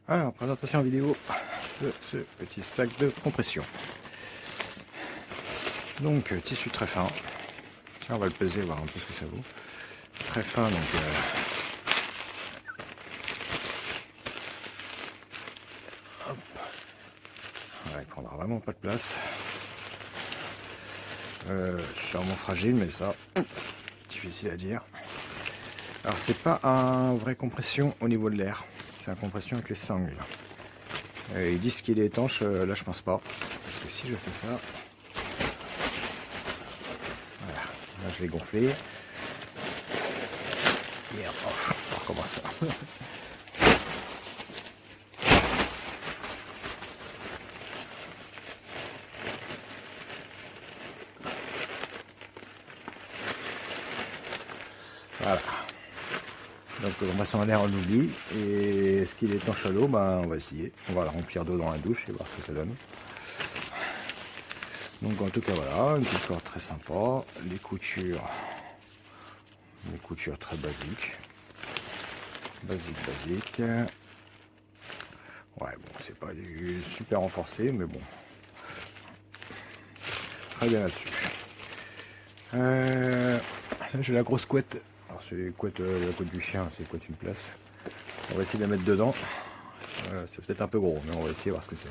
Alors, présentation vidéo de ce petit sac de compression. Donc, tissu très fin. Tiens, on va le peser, voir un peu ce que ça vaut. Très fin, donc... hop. Ouais, il prendra vraiment pas de place. Sûrement fragile, mais ça, difficile à dire. Alors, c'est pas un vrai compression au niveau de l'air. C'est un compression avec les sangles. Ils disent qu'il est étanche, là je pense pas. Parce que si je fais ça... Voilà, là je l'ai gonflé. Merde, oh, on recommence ça. Voilà. Donc compression à l'air on oublie. Et ce qu'il est étanche à l'eau, ben, on va essayer. On va le remplir d'eau dans la douche et voir ce que ça donne. Donc en tout cas voilà, une petite corde très sympa. Les coutures très basiques. Basique. Ouais, bon, c'est pas du super renforcé, mais bon. Très bien là-dessus. Là, j'ai la grosse couette. Alors, c'est la couette du chien, c'est couette une place. On va essayer de la mettre dedans. C'est peut-être un peu gros, mais on va essayer de voir ce que c'est.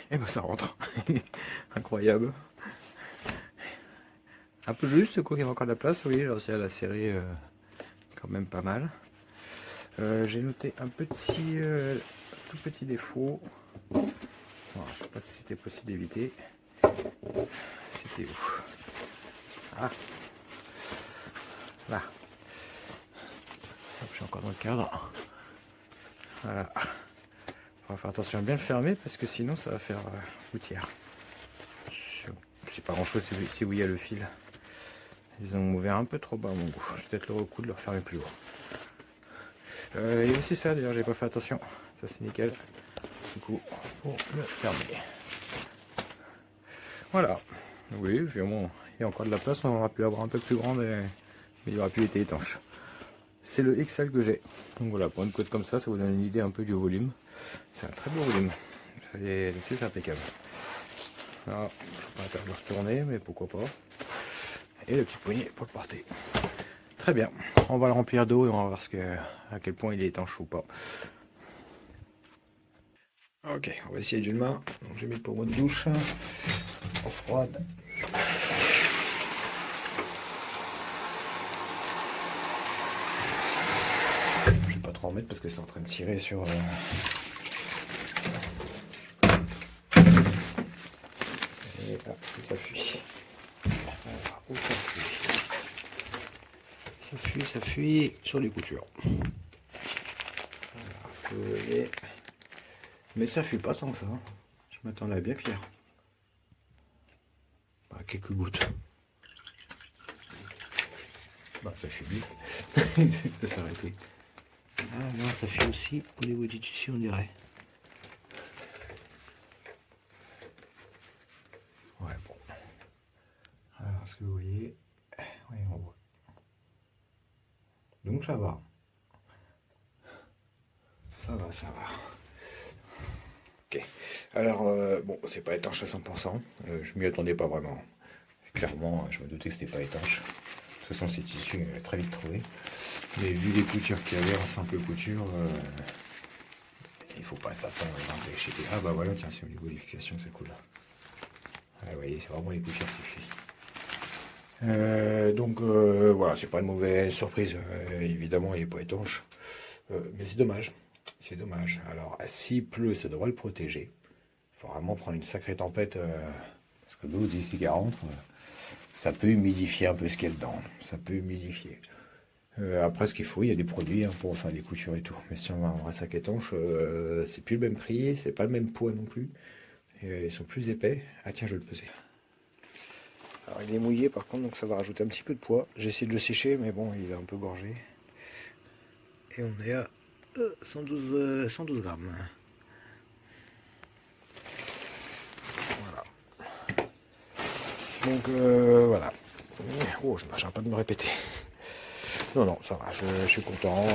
Et ben, ça rentre. Incroyable. Un peu juste, quoi qu'il y a encore de la place. Oui, j'ai réussi à la serrer quand même pas mal. J'ai noté un petit, tout petit défaut. Bon, je sais pas si c'était possible d'éviter. C'était où? Ah, là. Hop, je suis encore dans le cadre. Voilà. On va faire attention à bien le fermer parce que sinon ça va faire gouttière. C'est pas grand chose si où il y a le fil. Ils ont ouvert un peu trop bas à mon goût. Je vais peut-être le recoudre, le refermer plus haut. Il y a aussi ça d'ailleurs, j'ai pas fait attention. Ça c'est nickel. Du coup, pour le fermer. Voilà. Oui, vraiment, il y a encore de la place. On aurait pu l'avoir un peu plus grande, mais il aurait pu être étanche. C'est le XL que j'ai. Donc voilà, pour une côte comme ça vous donne une idée un peu du volume. C'est un très beau volume. Dessus, c'est impeccable. Alors, je ne vais pas le retourner, mais pourquoi pas. Et le petit poignet pour le porter. Très bien. On va le remplir d'eau et on va voir à quel point il est étanche ou pas. Ok, on va essayer d'une main. Donc j'ai mis le pommeau de douche. Eau froide. Je vais pas trop en mettre parce que c'est en train de tirer sur... Et là, ça fuit. Alors, où ça fuit? Ça fuit sur les coutures. Alors, ce que vous voyez... Mais ça fuit pas tant que ça. Je m'attendais à bien pire. Bah, quelques gouttes. Bah, ça fuit vite. Ça s'est arrêté. Ah non, ça fuit aussi au niveau du tissu, on dirait. Ouais, bon. Alors, ce que vous voyez... Oui, on voit. Donc, ça va. Ça va. Ok. Alors, bon, c'est pas étanche à 100%. Je m'y attendais pas vraiment. Clairement, je me doutais que c'était pas étanche. De toute façon, ces tissus, très vite trouvé. Mais vu les coutures qu'il y avait en simple couture, il faut pas s'attendre à empêcher. Ah bah voilà, tiens, c'est au niveau des fixations, c'est cool. Ah, vous voyez, c'est vraiment les coutures qui fuient. Donc voilà, c'est pas une mauvaise surprise. Évidemment, il n'est pas étanche. Mais c'est dommage. C'est dommage. Alors, s'il pleut, ça devrait le protéger. Il faut vraiment prendre une sacrée tempête. Parce que l'eau d'ici 40, ça peut humidifier un peu ce qu'il y a dedans. Ça peut humidifier. Après, ce qu'il faut, il y a des produits pour faire les coutures et tout. Mais si on a un vrai sac étanche, c'est plus le même prix, c'est pas le même poids non plus. Et, ils sont plus épais. Ah tiens, je vais le peser. Alors il est mouillé par contre, donc ça va rajouter un petit peu de poids. J'ai essayé de le sécher, mais bon, il est un peu gorgé. Et on est à 112 grammes. Voilà. Donc voilà. Oh, je n'arrête pas de me répéter. Non, ça va, je suis content.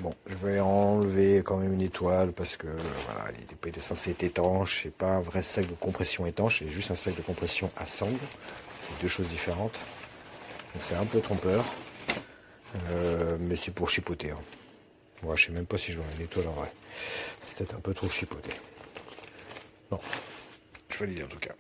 Bon, je vais enlever quand même une étoile parce que voilà, il n'est pas censé être étanche. C'est pas un vrai sac de compression étanche, c'est juste un sac de compression à sangle. C'est deux choses différentes. Donc c'est un peu trompeur. Mais c'est pour chipoter. Hein. Moi, je sais même pas si je vois une étoile en vrai. C'est peut-être un peu trop chipoté. Non, je vais le dire en tout cas.